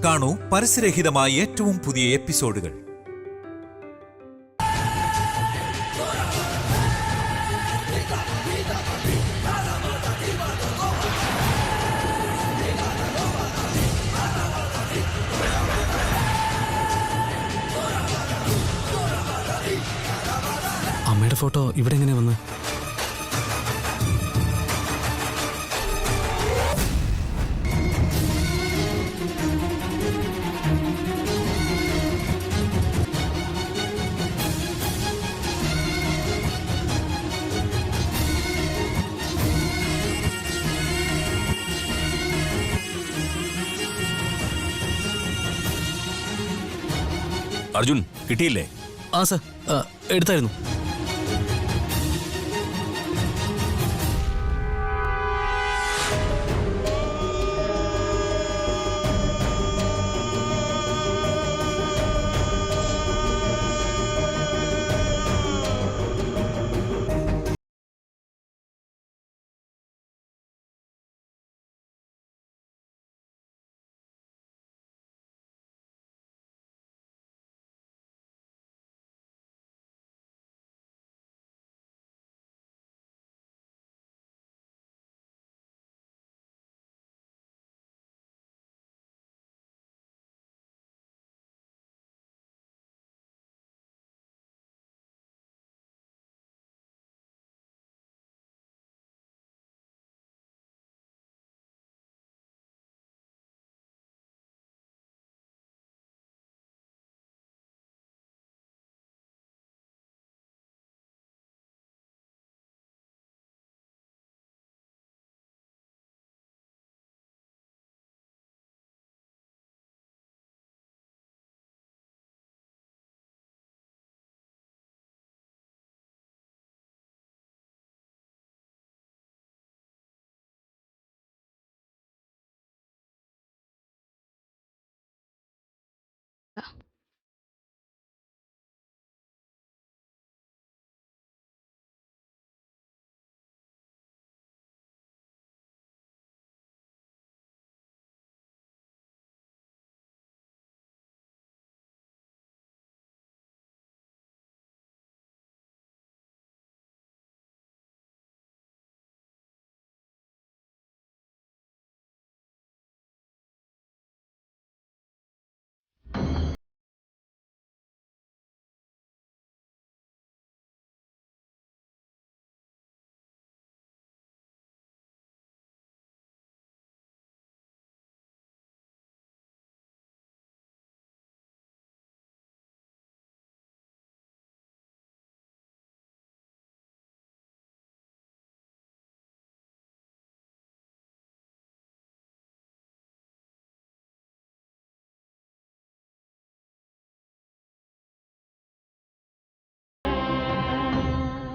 കാണൂ പരസ്യരഹിതമായ ഏറ്റവും പുതിയ എപ്പിസോഡുകൾ. അമ്മയുടെ ഫോട്ടോ ഇവിടെ എങ്ങനെ വന്ന്? അർജുൻ, കിട്ടിയില്ലേ? ആ സർ, എടുത്തായിരുന്നു.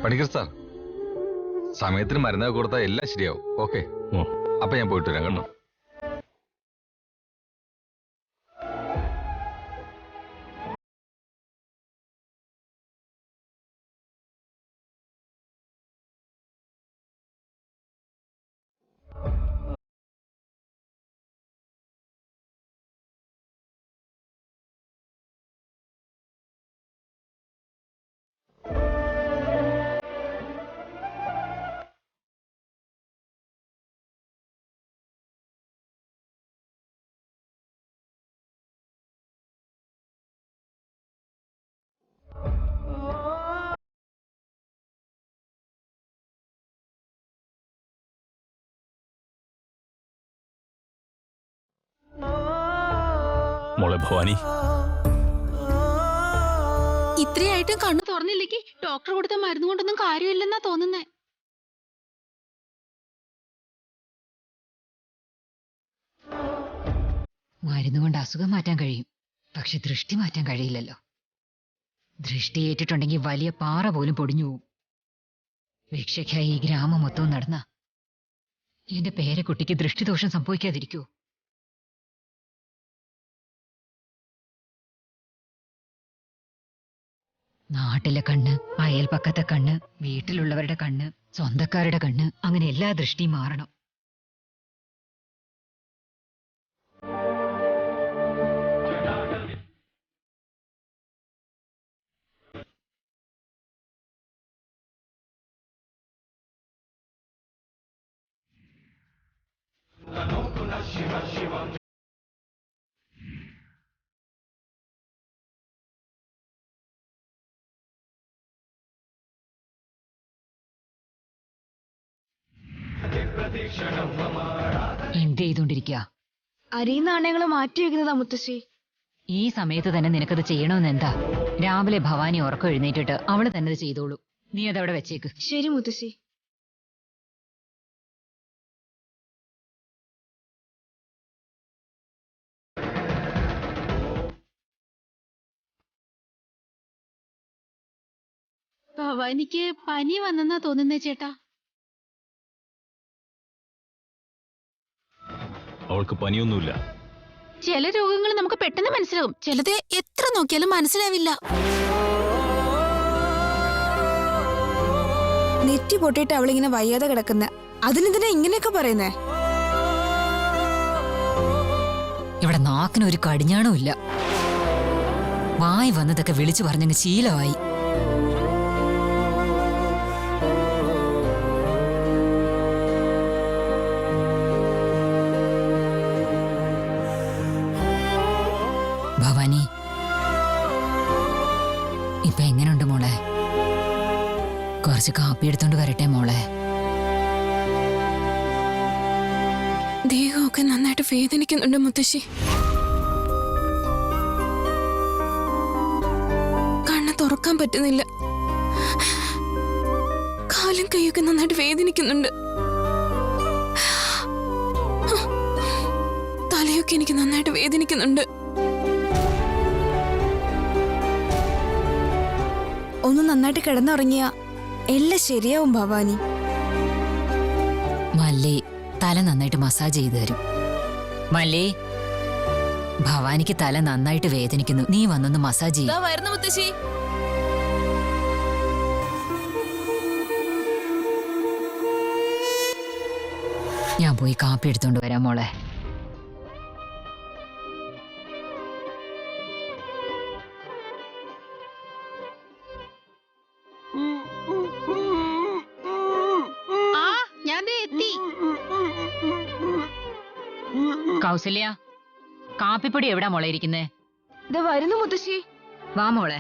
പണിക്കർ സാർ, സമയത്തിന് മരുന്നൊക്കെ കൊടുത്താൽ എല്ലാം ശരിയാവും. ഓക്കെ, അപ്പൊ ഞാൻ പോയിട്ട് വരാം. കണ്ടോ? മോളെ ഭവാനി, ഇത്രയായിട്ടും കണ്ണു തുറന്നില്ലെങ്കിൽ ഡോക്ടർ കൊടുത്ത മരുന്ന് കൊണ്ടൊന്നും കാര്യമില്ലെന്നാ തോന്നുന്നേ. മരുന്നുകൊണ്ട് അസുഖം മാറ്റാൻ കഴിയും, പക്ഷെ ദൃഷ്ടി മാറ്റാൻ കഴിയില്ലല്ലോ. ദൃഷ്ടി ഏറ്റിട്ടുണ്ടെങ്കിൽ വലിയ പാറ പോലും പൊടിഞ്ഞു പോവും. ഭിക്ഷയ്ക്കായി ഈ ഗ്രാമം മൊത്തവും നടന്ന എന്റെ പേരക്കുട്ടിക്ക് ദൃഷ്ടിദോഷം സംഭവിക്കാതിരിക്കൂ? നാട്ടിലെ കണ്ണ്, അയൽപക്കത്തെ കണ്ണ്, വീട്ടിലുള്ളവരുടെ കണ്ണ്, സ്വന്തക്കാരുടെ കണ്ണ്, അങ്ങനെ എല്ലാ ദൃഷ്ടിയും മാറണം. എന്ത് ചെയ്തോണ്ടിരിക്കുക? അരി നാണയങ്ങൾ മാറ്റി വെക്കുന്നതാ മുത്തശ്ശി. ഈ സമയത്ത് തന്നെ നിനക്കത് ചെയ്യണമെന്ന് എന്താ? രാവിലെ ഭവാനി ഉറക്കം എഴുന്നേറ്റിട്ട് അവള് തന്നെ അത് ചെയ്തോളൂ. നീ അതവിടെ വെച്ചേക്ക്. ശരി മുത്തശ്ശി. ഭവാനിക്ക് പനി വന്നെന്നാ തോന്നുന്നേ ചേട്ടാ. അവൾക്ക് പനിയൊന്നുമില്ല. ചില രോഗങ്ങൾ നമുക്ക് പെട്ടെന്ന് മനസ്സിലാവും, ചിലത് എത്ര നോക്കിയാലും മനസ്സിലാവില്ല. നെറ്റി പൊട്ടിയിട്ട് അവളിങ്ങനെ വയ്യാതെ കിടക്കുന്ന, അതിനെന്തിനാ ഇങ്ങനെയൊക്കെ പറയുന്നേ? ഇവിടെ നാക്കിന് ഒരു കടിഞ്ഞാണവും ഇല്ല. വായി വന്നതൊക്കെ വിളിച്ചു പറഞ്ഞങ്ങ് ശീലമായി. ഭവാനി, ഇപ്പൊ എങ്ങനെയുണ്ട് മോളെ? കുറച്ച് കാപ്പി എടുത്തോണ്ട് വരട്ടെ മോളെ? ദേഹമൊക്കെ നന്നായിട്ട് വേദനിക്കുന്നുണ്ട് മുത്തശ്ശി. കണ്ണ് തുറക്കാൻ പറ്റുന്നില്ല. കാലും കൈയൊക്കെ നന്നായിട്ട് വേദനിക്കുന്നുണ്ട്. തലയൊക്കെ എനിക്ക് നന്നായിട്ട് വേദനിക്കുന്നുണ്ട്. ഒന്ന് നന്നായിട്ട് കിടന്നുറങ്ങിയ എല്ലാം ശരിയാവും ഭവാനി. മല്ലി തല നന്നായിട്ട് മസാജ് ചെയ്തു തരും. മല്ലി, ഭവാനിക്ക് തല നന്നായിട്ട് വേദനിക്കുന്നു, നീ വന്നൊന്ന് മസാജ് ചെയ്യും. വരുന്നു മുത്തശ്ശി. ഞാൻ പോയി കാപ്പി എടുത്തോണ്ട് വരാം മോളെ. ആ ഞാൻ ദേ എത്തി. കൗസല്യ, കാപ്പിപ്പൊടി എവിടാ മോളെ ഇരിക്കുന്നേ? ഇത് വരുന്നു മുത്തശ്ശി. വാ മോളെ.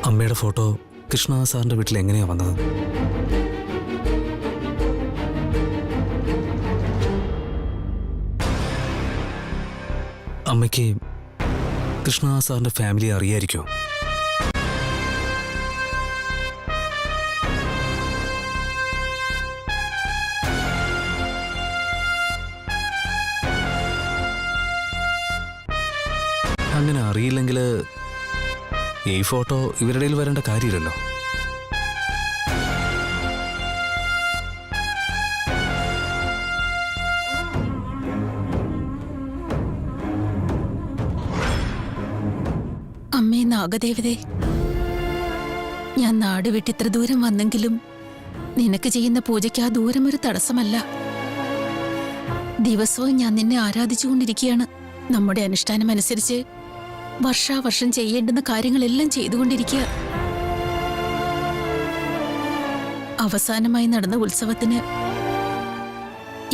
അമ്മയുടെ ഫോട്ടോ കൃഷ്ണ സാറിന്റെ വീട്ടിൽ എങ്ങനെയാ വന്നത്? അമ്മയ്ക്ക് കൃഷ്ണ സാറിന്റെ ഫാമിലി അറിയായിരിക്കോ? അങ്ങനെ അറിയില്ലെങ്കിൽ ഈ ഫോട്ടോ ഇവരുടെ കയ്യിൽ വരേണ്ട കാര്യമില്ലല്ലോ. അമ്മേ നാഗദേവതേ, ഞാൻ നാട് വിട്ട് ഇത്ര ദൂരം വന്നെങ്കിലും നിനക്ക് ചെയ്യുന്ന പൂജയ്ക്ക് ആ ദൂരം ഒരു തടസ്സമല്ല. ദിവസവും ഞാൻ നിന്നെ ആരാധിച്ചുകൊണ്ടിരിക്കുകയാണ്. നമ്മുടെ അനുഷ്ഠാനം അനുസരിച്ച് വർഷാവർഷം ചെയ്യേണ്ടുന്ന കാര്യങ്ങളെല്ലാം ചെയ്തുകൊണ്ടിരിക്കുക. അവസാനമായി നടന്ന ഉത്സവത്തിന്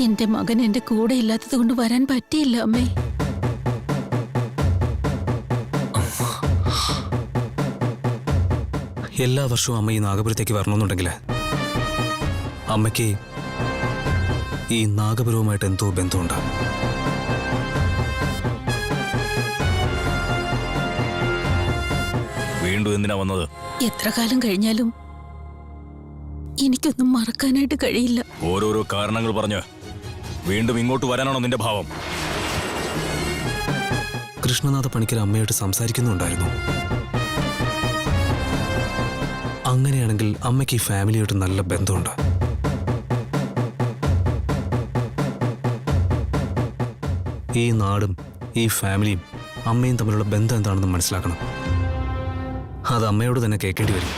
എന്റെ മകൻ എന്റെ കൂടെ ഇല്ലാത്തത് കൊണ്ട് വരാൻ പറ്റിയില്ല അമ്മേ. എല്ലാ വർഷവും അമ്മ ഈ നാഗപുരത്തേക്ക് വരണമെന്നുണ്ടെങ്കിൽ അമ്മയ്ക്ക് ഈ നാഗപുരവുമായിട്ട് എന്തോ ബന്ധമുണ്ട്. വീണ്ടും എന്തിനാ വന്നത്? എത്ര കാലം കഴിഞ്ഞാലും എനിക്കൊന്നും മറക്കാനായിട്ട് കഴിയില്ല. ഓരോരോ കാരണങ്ങൾ പറഞ്ഞ് വീണ്ടും ഇങ്ങോട്ട് വരാനാണോ നിന്റെ ഭാവം? കൃഷ്ണനാഥ പണിക്കർ അമ്മയായിട്ട് സംസാരിക്കുന്നുണ്ടായിരുന്നു. അങ്ങനെയാണെങ്കിൽ അമ്മയ്ക്ക് ഈ ഫാമിലിയായിട്ട് നല്ല ബന്ധമുണ്ട്. ഈ നാടും ഈ ഫാമിലിയും അമ്മയും തമ്മിലുള്ള ബന്ധം എന്താണെന്ന് മനസ്സിലാക്കണം. അത് അമ്മയോട് തന്നെ കേൾക്കേണ്ടി വരും.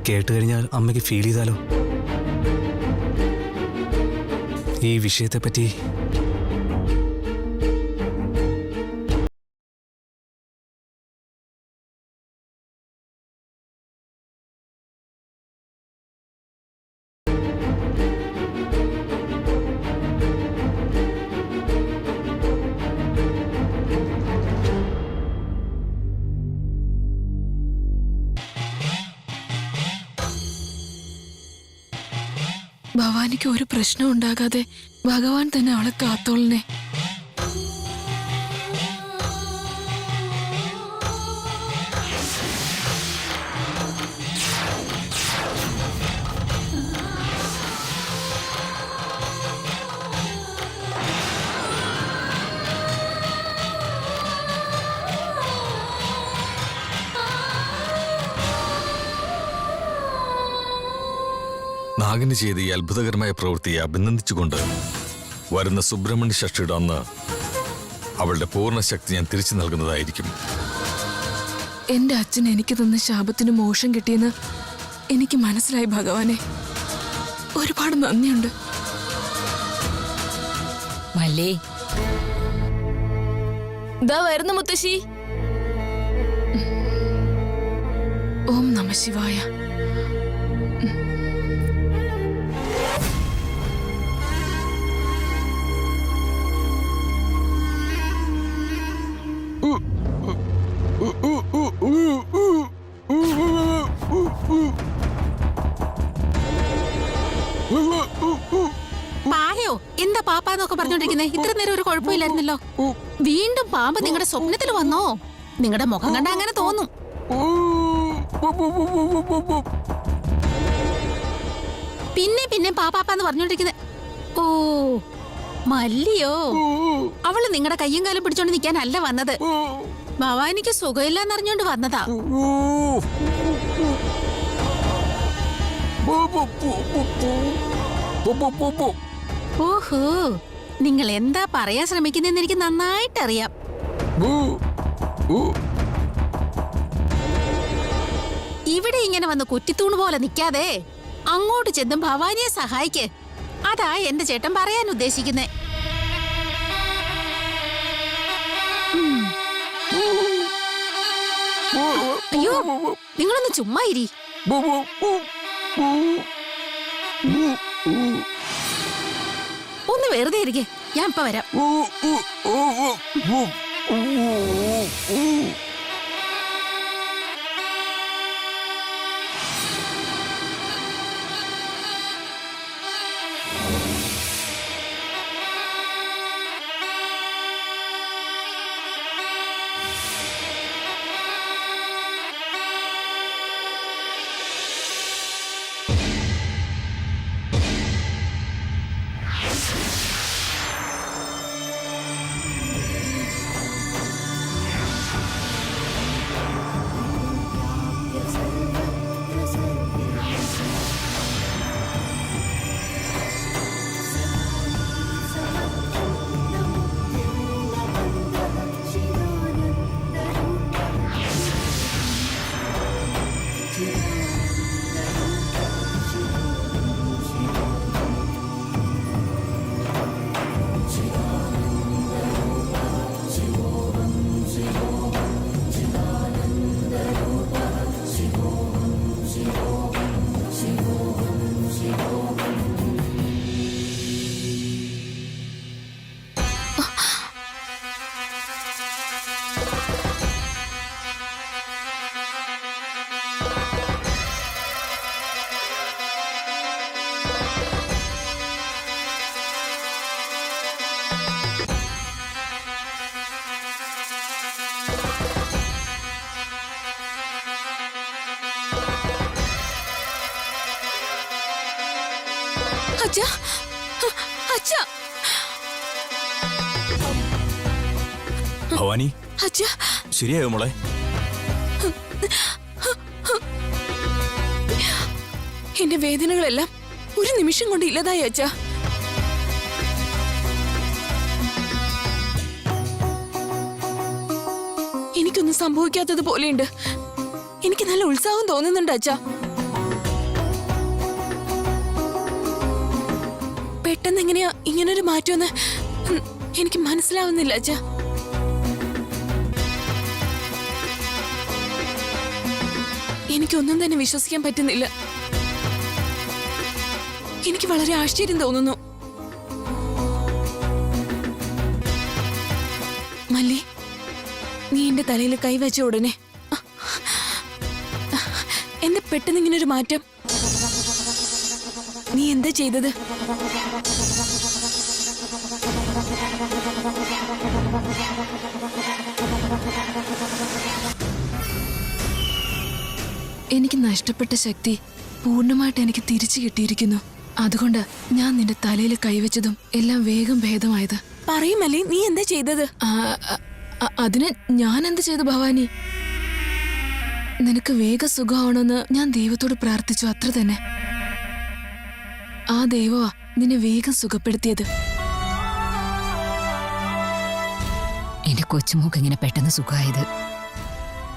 കേട്ട് കഴിഞ്ഞാൽ അമ്മയ്ക്ക് ഫീൽ ചെയ്താലോ? ഈ വിഷയത്തെപ്പറ്റി ഭവാനിക്ക് ഒരു പ്രശ്നം ഉണ്ടാകാതെ ഭഗവാൻ തന്നെ അവളെ കാത്തോളനെ. നാഗിന് ചെയ്ത ഈ അത്ഭുതകരമായ പ്രവൃത്തിയെ അഭിനന്ദിച്ചുകൊണ്ട് വരുന്ന സുബ്രഹ്മണ്യ ഷഷ്ടിയുടെ അന്ന് അവളുടെ പൂർണ്ണ ശക്തി ഞാൻ തിരിച്ചു നൽകുന്നതായിരിക്കും. എന്റെ അച്ഛൻ എനിക്ക് തന്ന ശാപത്തിന് മോശം കിട്ടിയെന്ന് എനിക്ക് മനസ്സിലായി ഭഗവാനെ. ഒരുപാട് നന്ദിയുണ്ട്. മല്ലേ, ദാ വരുന്നു മുത്തശ്ശി. ഓം നമ ശിവായ. പായോ എന്താ പാപ്പാന്നൊക്കെ പറഞ്ഞോണ്ടിരിക്കുന്നേ? ഇത്ര നേരം ഒരു കുഴപ്പമില്ലായിരുന്നല്ലോ. വീണ്ടും പാമ്പ് നിങ്ങളുടെ സ്വപ്നത്തിൽ വന്നോ? നിങ്ങളുടെ മുഖം കണ്ട അങ്ങനെ തോന്നും. പിന്നെ പിന്നെ പാപ്പാന്ന് പറഞ്ഞോണ്ടിരിക്കുന്നേ. ഓ മല്ലിയോ? അവള് നിങ്ങളുടെ കയ്യും കാലും പിടിച്ചോണ്ട് നിൽക്കാനല്ല വന്നത്. ഭവാനിക്ക് സുഖമില്ലാന്നറിഞ്ഞോണ്ട് വന്നതാ. ഓഹോ, നിങ്ങൾ എന്താ പറയാൻ ശ്രമിക്കുന്നെന്ന് എനിക്ക് നന്നായിട്ടറിയാം. ഇവിടെ ഇങ്ങനെ വന്ന് കുറ്റിത്തൂണ് പോലെ നിൽക്കാതെ അങ്ങോട്ട് ചെന്നും ഭവാനിയെ സഹായിക്ക്. അതാ എന്റെ ചേട്ടൻ പറയാൻ ഉദ്ദേശിക്കുന്നേ. അയ്യോ, നിങ്ങളൊന്ന് ചുമ്മാ ഇരി. ഒന്ന് വെറുതെ ഇരിക്കെ, ഞാൻ ഇപ്പൊ വരാം. അച്ഛാ, അച്ഛാ, ഭവാനി അച്ഛാ, ശരിയായോ മോളെ? എന്റെ വേദനകളെല്ലാം ഒരു നിമിഷം കൊണ്ട് ഇല്ലതായി അച്ഛാ. എനിക്കൊന്നും സംഭവിക്കാത്തത് പോലെയുണ്ട്. എനിക്ക് നല്ല ഉത്സാഹം തോന്നുന്നുണ്ട് അച്ഛാ. പെട്ടെന്ന് എങ്ങനെയാ ഇങ്ങനൊരു മാറ്റമെന്ന് എനിക്ക് മനസ്സിലാവുന്നില്ല അച്ഛാ. എനിക്കൊന്നും തന്നെ വിശ്വസിക്കാൻ പറ്റുന്നില്ല. എനിക്ക് വളരെ ആശ്ചര്യം തോന്നുന്നു. മല്ലി, നീ എന്റെ തലയിൽ കൈവച്ച ഉടനെ എന്താ പെട്ടെന്ന് ഇങ്ങനൊരു മാറ്റം? നീ എന്താ ചെയ്തത്? എനിക്ക് നഷ്ടപ്പെട്ട ശക്തി പൂർണ്ണമായിട്ട് എനിക്ക് തിരിച്ചു കിട്ടിയിരിക്കുന്നു. അതുകൊണ്ട് ഞാൻ നിന്റെ തലയിൽ കൈവച്ചതും എല്ലാം വേഗം ഭേദമായത്. പറയുമല്ലേ, നീ എന്താ ചെയ്തത്? അതിന് ഞാൻ എന്ത് ചെയ്തു ഭവാനി? നിനക്ക് വേഗം സുഖമാണെന്ന് ഞാൻ ദൈവത്തോട് പ്രാർത്ഥിച്ചു, അത്ര തന്നെ. ആ ദൈവമാ നിന്നെ വേഗം സുഖപ്പെടുത്തിയത്. എന്റെ കൊച്ചുമോൾക്ക് ഇങ്ങനെ പെട്ടെന്ന് സുഖമായത്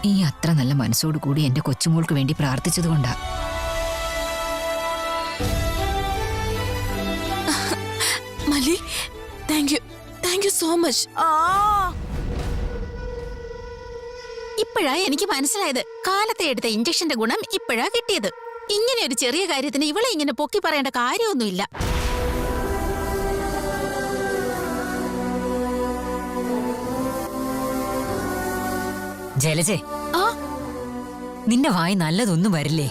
ഈ അത്ര നല്ല മനസ്സോടു കൂടി എന്റെ കൊച്ചുമോൾക്ക് വേണ്ടി പ്രാർത്ഥിച്ചതുകൊണ്ടാ. മല്ലി, താങ്ക് യു സോ മച്ച്. ഇപ്പോഴാ എനിക്ക് മനസ്സിലായത്, കാലത്തെ എടുത്ത ഇഞ്ചക്ഷന്റെ ഗുണം ഇപ്പോഴാ കിട്ടിയത്. ഇങ്ങനെ ഒരു ചെറിയ കാര്യത്തിന് ഇവളെ ഇങ്ങനെ പൊക്കി പറയേണ്ട കാര്യമൊന്നുമില്ല. ജലജെ, നിന്റെ വായി നല്ലതൊന്നും വരില്ലേ?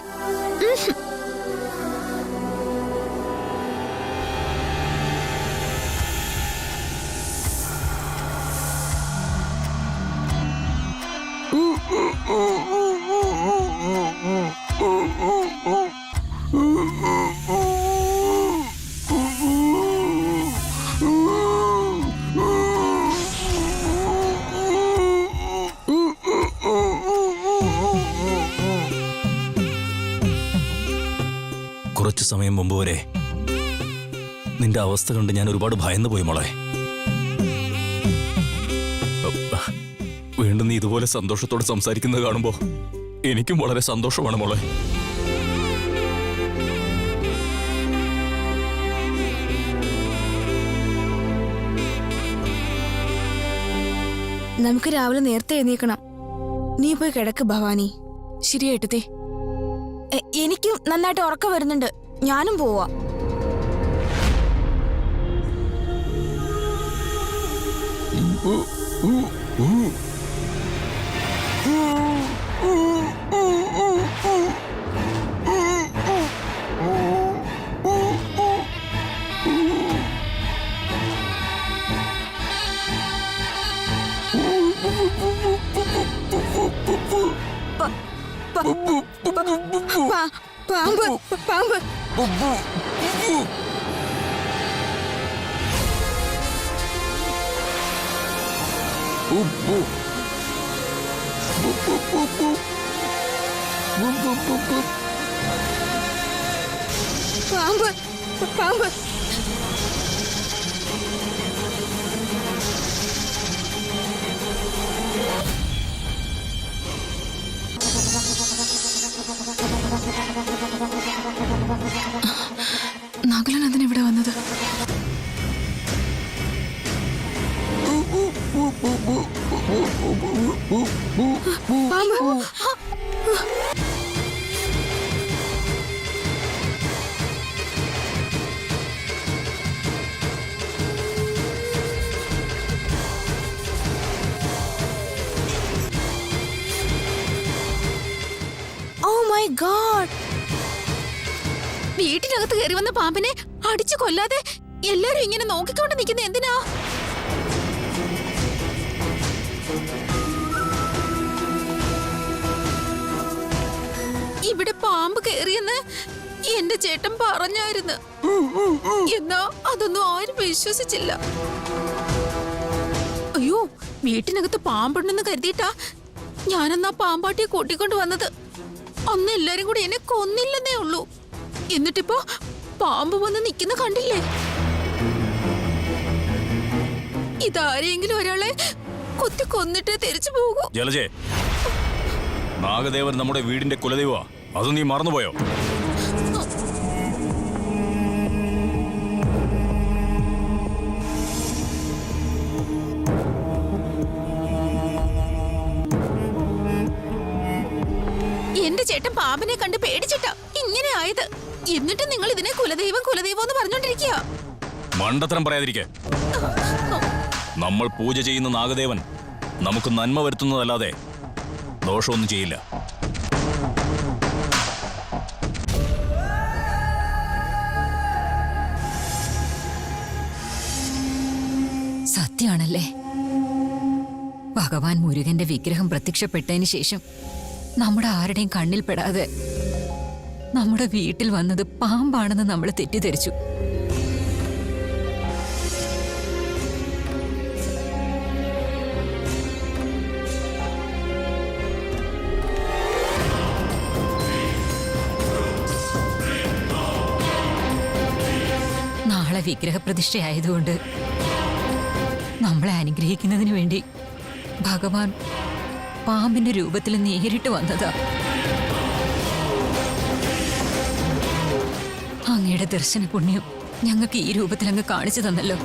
കുറച്ചു സമയം മുമ്പ് വരെ നിന്റെ അവസ്ഥ കണ്ട് ഞാൻ ഒരുപാട് ഭയന്നു പോയി മോളെ. വീണ്ടും നീ ഇതുപോലെ സന്തോഷത്തോടെ സംസാരിക്കുന്നത് കാണുമ്പോ എനിക്കും വളരെ സന്തോഷമാണ് മോളെ. നമുക്ക് രാവിലെ നേരത്തെ എഴുന്നേക്കണം. നീ പോയി കിടക്ക് ഭവാനി. ശരിയായിട്ടേ. എനിക്കും നന്നായിട്ട് ഉറക്കം വരുന്നുണ്ട്. ഞാനും പോവാ. പാമ്പ് പാമ്പ് പാമ്പ് പാമ്പ് നകുലൻ അതിനെവിടെ വന്നത്? ഗോഡ്. വീട്ടിനകത്ത് കയറി വന്ന പാമ്പിനെ അടിച്ചു കൊല്ലാതെ എല്ലാരും ഇങ്ങനെ നോക്കിക്കൊണ്ട് നിൽക്കുന്ന എന്തിനാ? ഇവിടെ പാമ്പ് കയറിയെന്ന് എന്റെ ചേട്ടൻ പറഞ്ഞായിരുന്നു. എന്നാ അതൊന്നും ആരും വിശ്വസിച്ചില്ല. അയ്യോ, വീട്ടിനകത്ത് പാമ്പുണ്ടെന്ന് കരുതിയിട്ടാ ഞാനെന്നാ പാമ്പാട്ടിയെ കൂട്ടിക്കൊണ്ട് വന്നത്. അന്ന് എല്ലാരും കൂടി എന്നെ കൊന്നില്ലെന്നേ ഉള്ളൂ. എന്നിട്ടിപ്പോ പാമ്പ് വന്ന് നിൽക്കുന്ന കണ്ടില്ലേ? ഇതാരെങ്കിലും ഒരാളെ കൊത്തി കൊന്നിട്ട് തിരിച്ചു പോകൂ. ജലജേ, നാഗദേവൻ നമ്മുടെ വീടിന്റെ കുലദൈവ. അത് നീ മറന്നുപോയോ? എന്റെ ചേട്ടൻ പാമ്പിനെ കണ്ട് പേടിച്ചിട്ടാ ഇങ്ങനെ ആയത്. എന്നിട്ട് നിങ്ങൾ ഇതിനെ കുലദൈവം കുലദൈവം എന്ന് പറഞ്ഞോണ്ടിരിക്കുക. മണ്ടത്തരം പറയാതിരിക്കെ. നമ്മൾ പൂജ ചെയ്യുന്ന നാഗദേവൻ നമുക്ക് നന്മ വരുത്തുന്നതല്ലാതെ ദോഷമൊന്നും ചെയ്യില്ല. സത്യാണല്ലേ, ഭഗവാൻ മുരുകന്റെ വിഗ്രഹം പ്രത്യക്ഷപ്പെട്ടതിന് ശേഷം നമ്മുടെ ആരുടെയും കണ്ണിൽ പെടാതെ നമ്മുടെ വീട്ടിൽ വന്നത് പാമ്പാണെന്ന് നമ്മൾ തെറ്റിദ്ധരിച്ചു. നാളെ വിഗ്രഹപ്രതിഷ്ഠയായതുകൊണ്ട് നമ്മളെ അനുഗ്രഹിക്കുന്നതിന് വേണ്ടി ഭഗവാൻ പാമ്പിന്റെ രൂപത്തിൽ നേരിട്ട് വന്നതാ. അങ്ങയുടെ ദർശന പുണ്യം ഞങ്ങൾക്ക് ഈ രൂപത്തിൽ അങ്ങ് കാണിച്ചു തന്നല്ലോ.